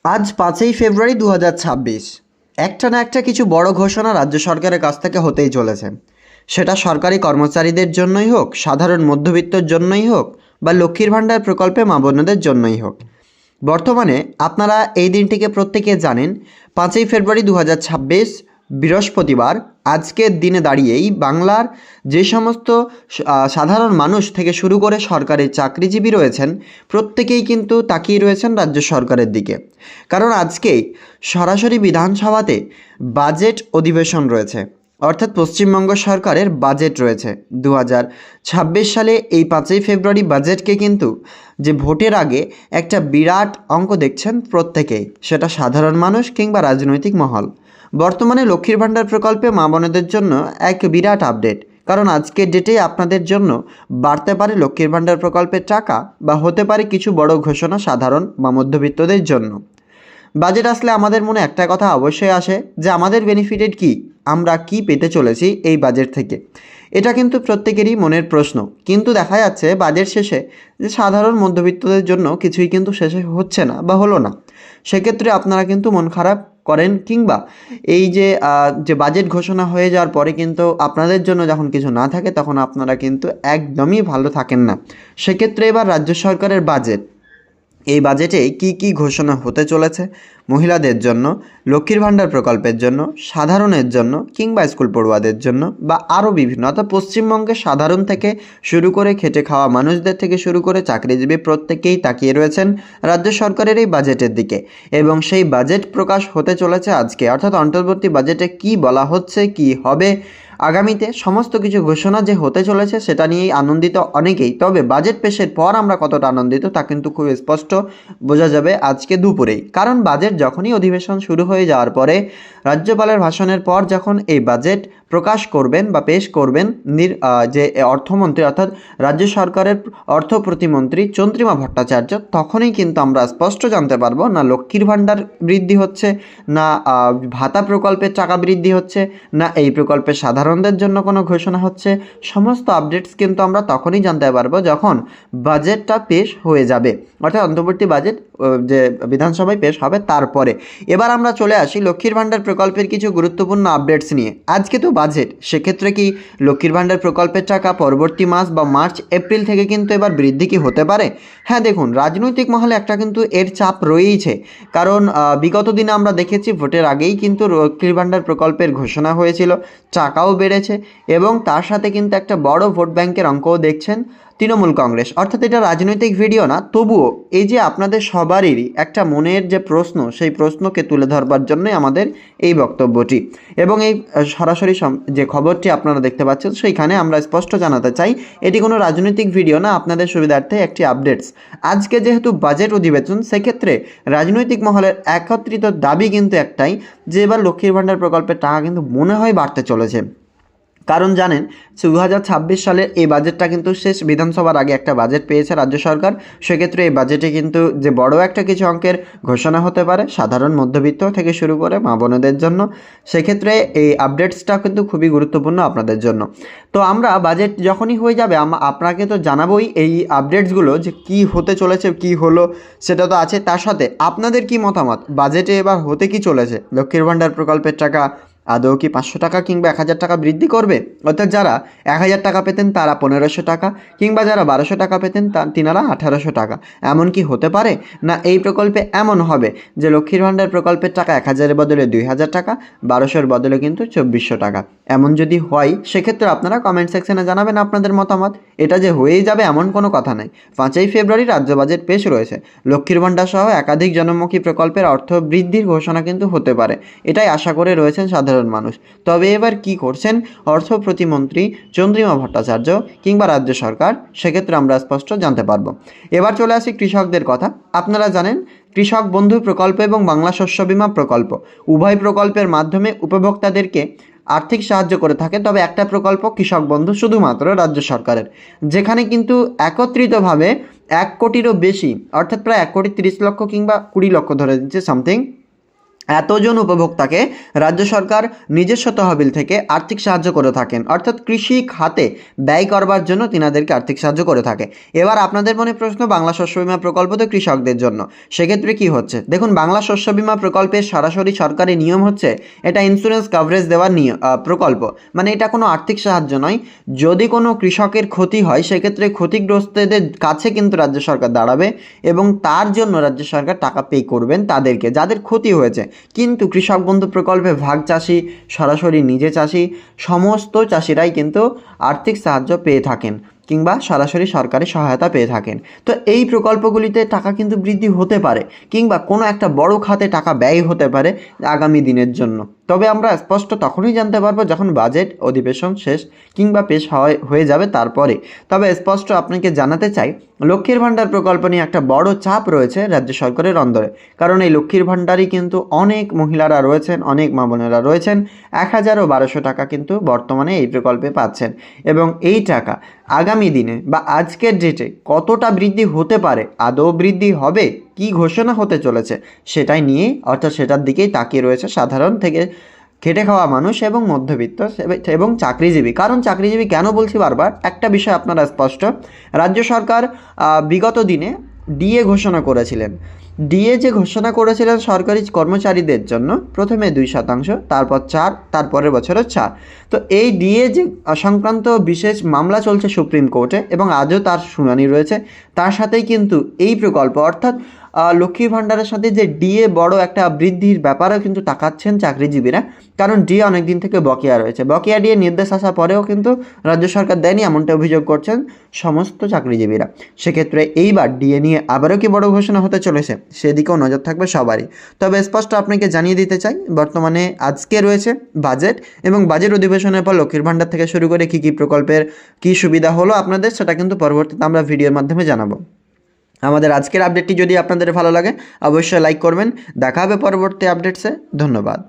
আজ 5ই ফেব্রুয়ারি 2026। একটা না একটা কিছু বড় ঘোষণা রাজ্য সরকারের কাছ থেকে হতেই চলেছে। সেটা সরকারি কর্মচারীদের জন্যই হোক, সাধারণ মধ্যবিত্তর জন্যই হোক, বা লক্ষ্মীর ভাণ্ডার প্রকল্পে মা বোনেদের জন্যই হোক। বর্তমানে আপনারা এই দিনটিকে প্রত্যেকে জানেন। 5ই ফেব্রুয়ারি 2026 বৃহস্পতিবার। আজকের দিনে দাঁড়িয়েই বাংলার যে সমস্ত সাধারণ মানুষ থেকে শুরু করে সরকারি চাকরিজীবী রয়েছেন, প্রত্যেকেই কিন্তু তাকিয়ে রয়েছেন রাজ্য সরকারের দিকে। কারণ আজকেই সরাসরি বিধানসভাতে বাজেট অধিবেশন রয়েছে, অর্থাৎ পশ্চিমবঙ্গ সরকারের বাজেট রয়েছে 2026 সালে। এই 5ই ফেব্রুয়ারি বাজেটকে কিন্তু যে ভোটের আগে একটা বিরাট অঙ্ক দেখছেন প্রত্যেকেই, সেটা সাধারণ মানুষ কিংবা রাজনৈতিক মহল। বর্তমানে লক্ষ্মীর ভাণ্ডার প্রকল্পে মা বোনেদের জন্য এক বিরাট আপডেট। কারণ আজকের ডেটেই আপনাদের জন্য বাড়তে পারে লক্ষ্মীর ভাণ্ডার প্রকল্পের টাকা, বা হতে পারে কিছু বড় ঘোষণা সাধারণ বা মধ্যবিত্তদের জন্য। বাজেট আসলে আমাদের মনে একটা কথা অবশ্যই আসে, যে আমাদের বেনিফিটেড কি, আমরা কি পেতে চলেছি এই বাজেট থেকে। এটা কিন্তু প্রত্যেকেরই মনের প্রশ্ন। কিন্তু দেখা যাচ্ছে বাজেট শেষে যে সাধারণ মধ্যবিত্তদের জন্য কিছুই কিন্তু শেষে হচ্ছে না বা হলো না। সেক্ষেত্রে আপনারা কিন্তু মন খারাপ করেন, কিংবা এই যে বাজেট ঘোষণা হয়ে যাওয়ার পরে কিন্তু আপনাদের জন্য যখন কিছু না থাকে, তখন আপনারা কিন্তু একদমই ভালো থাকেন না। সেক্ষেত্রে এবার রাজ্য সরকারের বাজেট, এই বাজেটে কি কি ঘোষণা হতে চলেছে মহিলাদের জন্য, লক্ষ্মীর ভাণ্ডার প্রকল্পের জন্য, সাধারণের জন্য, কিংবা স্কুল পড়ুয়াদের জন্য, বা আরও বিভিন্ন, অর্থাৎ পশ্চিমবঙ্গের সাধারণ থেকে শুরু করে খেটে খাওয়া মানুষদের থেকে শুরু করে চাকরিজীবী প্রত্যেকেই তাকিয়ে রয়েছেন রাজ্য সরকারের এই বাজেটের দিকে। এবং সেই বাজেট প্রকাশ হতে চলেছে আজকে, অর্থাৎ অন্তর্বর্তী বাজেটে কি বলা হচ্ছে, কি হবে আগামীতে, সমস্ত কিছু ঘোষণা যে হতে চলেছে সেটা নিয়েই আনন্দিত অনেকেই। তবে বাজেট পেশের পর আমরা কতটা আনন্দিত তা কিন্তু খুব স্পষ্ট বোঝা যাবে আজকে দুপুরেই। কারণ বাজেট যখনই অধিবেশন শুরু হয়ে যাওয়ার পরে, রাজ্যপালের ভাষণের পর যখন এই বাজেট প্রকাশ করবেন বা পেশ করবেন যে অর্থমন্ত্রী, অর্থাৎ রাজ্য সরকারের অর্থ প্রতিমন্ত্রী চন্দ্রিমা ভট্টাচার্য, তখনই কিন্তু আমরা স্পষ্ট জানতে পারবো না লক্ষ্মীর ভাণ্ডার বৃদ্ধি হচ্ছে, না ভাতা প্রকল্পের টাকা বৃদ্ধি হচ্ছে, না এই প্রকল্পের সাধারণদের জন্য কোনো ঘোষণা হচ্ছে। সমস্ত আপডেটস কিন্তু আমরা তখনই জানতে পারবো যখন বাজেটটা পেশ হয়ে যাবে, অর্থাৎ অন্তর্বর্তী বাজেট যে বিধানসভায় পেশ হবে তারপরে। এবার আমরা চলে আসি লক্ষ্মীর ভাণ্ডার প্রকল্পের কিছু গুরুত্বপূর্ণ আপডেটস নিয়ে। আজকে তো বাজেট, সেক্ষেত্রে কি লক্ষ্মীর ভাণ্ডার প্রকল্পের টাকা পরবর্তী মাস বা মার্চ এপ্রিল থেকে কিন্তু এবার বৃদ্ধি কি হতে পারে? হ্যাঁ, দেখুন, রাজনৈতিক মহলে একটা কিন্তু এর চাপ রয়েইছে। কারণ বিগত দিনে আমরা দেখেছি ভোটের আগেই কিন্তু লক্ষ্মীর ভাণ্ডার প্রকল্পের ঘোষণা হয়েছিল, টাকাও বেড়েছে, এবং তার সাথে কিন্তু একটা বড় ভোট ব্যাংকের অঙ্কও দেখছেন তৃণমূল কংগ্রেস। অর্থাৎ এটা রাজনৈতিক ভিডিও না, তবুও এই যে আপনাদের সবারই একটা মনের যে প্রশ্ন, সেই প্রশ্নকে তুলে ধরবার জন্যই আমাদের এই বক্তব্যটি। এবং এই সরাসরি যে খবরটি আপনারা দেখতে পাচ্ছেন, সেইখানে আমরা স্পষ্ট জানাতে চাই এটি কোনো রাজনৈতিক ভিডিও না, আপনাদের সুবিধার্থে একটি আপডেটস। আজকে যেহেতু বাজেট অধিবেশন, সেক্ষেত্রে রাজনৈতিক মহলের একত্রিত দাবি কিন্তু একটাই, যে এবার লক্ষ্মীর ভাণ্ডার প্রকল্পের টাকা কিন্তু মনে হয় বাড়তে চলেছে। কারণ জানেন 2026 সালের এই বাজেটটা কিন্তু শেষ, বিধানসভার আগে একটা বাজেট পেয়েছে রাজ্য সরকার। সেক্ষেত্রে এই বাজেটে কিন্তু যে বড় একটা কিছু অঙ্কের ঘোষণা হতে পারে সাধারণ মধ্যবিত্ত থেকে শুরু করে মা বোনেদের জন্য। সেক্ষেত্রে এই আপডেটসটা কিন্তু খুবই গুরুত্বপূর্ণ আপনাদের জন্য। তো আমরা বাজেট যখনই হয়ে যাবে আপনাকে তো জানাবোই এই আপডেটসগুলো, যে কি হতে চলেছে, কি হলো সেটা তো আছে। তার সাথে আপনাদের কি মতামত, বাজেটে এবার হতে কি চলেছে, লক্ষ্মীর ভাণ্ডার প্রকল্পের টাকা আদৌ কি 500 টাকা কিংবা 1000 টাকা বৃদ্ধি করবে? অর্থাৎ যারা 1000 টাকা পেতেন তারা 1500 টাকা, কিংবা যারা 1200 টাকা পেতেন তিনারা 1800 টাকা, এমন কি হতে পারে? না এই প্রকল্পে এমন হবে যে লক্ষ্মীর ভাণ্ডার প্রকল্পের টাকা 1000-এর বদলে 2000 টাকা, 1200-এর বদলে কিন্তু 2400 টাকা। এমন যদি হয়, সেক্ষেত্রে আপনারা কমেন্ট সেকশনে জানাবেন আপনাদের মতামত। এটা যে হয়েই যাবে এমন কোনো কথা নাই। 5ই ফেব্রুয়ারি রাজ্য বাজেট পেশ রয়েছে, লক্ষ্মীর ভাণ্ডার সহ একাধিক জনমুখী প্রকল্পের অর্থ বৃদ্ধির ঘোষণা কিন্তু হতে পারে, এটাই আশা করে রয়েছেন সাধারণ মানুষ। তবে এবার কি করছেন অর্থ প্রতিমন্ত্রী চন্দ্রিমা ভট্টাচার্য কিংবা রাজ্য সরকার, সেক্ষেত্রে আমরা স্পষ্ট জানতে পারবো। এবার চলে আসি কৃষকদের কথা। আপনারা জানেন কৃষক বন্ধু প্রকল্প এবং বাংলা শস্য বীমা প্রকল্প, উভয় প্রকল্পের মাধ্যমে উপভোক্তাদেরকে আর্থিক সাহায্য করে থাকে। তবে একটা প্রকল্প কৃষক বন্ধু শুধুমাত্র রাজ্য সরকারের, যেখানে কিন্তু একত্রিতভাবে 1 কোটিরও বেশি, অর্থাৎ প্রায় 1,30,00,000 কিংবা 20 লক্ষ ধরে দিচ্ছে সামথিং, এতজন উপভোক্তাকে রাজ্য সরকার নিজস্ব তহবিল থেকে আর্থিক সাহায্য করে থাকেন, অর্থাৎ কৃষি খাতে ব্যয় করবার জন্য তিনাদেরকে আর্থিক সাহায্য করে থাকে। এবার আপনাদের মনে প্রশ্ন, বাংলা শস্য বিমা প্রকল্প তো কৃষকদের জন্য, সেক্ষেত্রে কি হচ্ছে? দেখুন, বাংলা শস্য বিমা প্রকল্পের সরাসরি সরকারি নিয়ম হচ্ছে এটা ইন্স্যুরেন্স কভারেজ দেওয়ার প্রকল্প, মানে এটা কোনো আর্থিক সাহায্য নয়। যদি কোনো কৃষকের ক্ষতি হয় সেক্ষেত্রে ক্ষতিগ্রস্তদের কাছে কিন্তু রাজ্য সরকার দাঁড়াবে এবং তার জন্য রাজ্য সরকার টাকা পে করবেন তাদেরকে যাদের ক্ষতি হয়েছে। কিন্তু কৃষক বন্ধু প্রকল্পে ভাগ চাষি, সরাসরি নিজে চাষি, সমস্ত চাষিরাই কিন্তু আর্থিক সাহায্য পেয়ে থাকেন কিংবা সরাসরি সরকারি সহায়তা পেয়ে থাকেন। তো এই প্রকল্পগুলিতে টাকা কিন্তু বৃদ্ধি হতে পারে কিংবা কোনো একটা বড় খাতে টাকা ব্যয় হতে পারে আগামী দিনের জন্য। তবে আমরা স্পষ্ট তখনই জানতে পারবো যখন বাজেট অধিবেশন শেষ কিংবা পেশ হয়ে যাবে তারপরে। তবে স্পষ্ট আপনাকে জানাতে চাই, লক্ষ্মীর ভাণ্ডার প্রকল্প নিয়ে একটা বড় চাপ রয়েছে রাজ্য সরকারের অন্দরে, কারণ এই লক্ষ্মীর ভাণ্ডারই কিন্তু অনেক মহিলারা রয়েছেন, অনেক মা বোনেরা রয়েছেন 1000 ও 1200 টাকা কিন্তু বর্তমানে এই প্রকল্পে পাচ্ছেন। এবং এই টাকা আগামী দিনে বা আজকের ডেটে কতটা বৃদ্ধি হতে পারে, আদৌ বৃদ্ধি হবে, কি ঘোষণা হতে চলেছে, সেটাই নিয়ে অর্থাৎ সেটার দিকেই তাকিয়ে রয়েছে সাধারণ থেকে খেটে খাওয়া মানুষ এবং মধ্যবিত্ত এবং চাকরিজীবী। কারণ চাকরিজীবী কেন বলছি বারবার, একটা বিষয় আপনারা স্পষ্ট, রাজ্য সরকার বিগত দিনে ডিএ ঘোষণা করেছিলেন। ডিএ যে ঘোষণা করেছিলেন সরকারি কর্মচারীদের জন্য, প্রথমে 2%, তারপর 4, তারপরের বছরও 4। তো এই ডিএ যে সংক্রান্ত বিশেষ মামলা চলছে সুপ্রিম কোর্টে এবং আজও তার শুনানি রয়েছে, তার সাথেই কিন্তু এই প্রকল্প অর্থাৎ লক্ষ্মী ভাণ্ডারের সাথে যে ডিএ বড় একটা বৃদ্ধির ব্যাপারেও কিন্তু তাকাচ্ছেন চাকরিজীবীরা, কারণ ডিএ অনেক দিন থেকে বকেয়া রয়েছে। বকেয়া ডিএ নির্দেশ আসা পরেও কিন্তু রাজ্য সরকার দেয়নি, এমনটা অভিযোগ করছেন সমস্ত চাকরিজীবীরা। সেক্ষেত্রে এইবার ডিএ নিয়ে আবারও কি বড় ঘোষণা হতে চলেছে, সেদিকেও নজর থাকবে সবারই। তবে স্পষ্ট আপনাকে জানিয়ে দিতে চাই, বর্তমানে আজকে রয়েছে বাজেট এবং বাজেট অধিবেশনের পর লক্ষ্মীর ভাণ্ডার থেকে শুরু করে কী প্রকল্পের কী সুবিধা হলো আপনাদের, সেটা কিন্তু পরবর্তীতে আমরা ভিডিওর মাধ্যমে জানাবো। আমাদের আজকের আপডেটটি যদি আপনাদের ভালো লাগে অবশ্যই লাইক করবেন। দেখা হবে পরবর্তী আপডেটসে। ধন্যবাদ।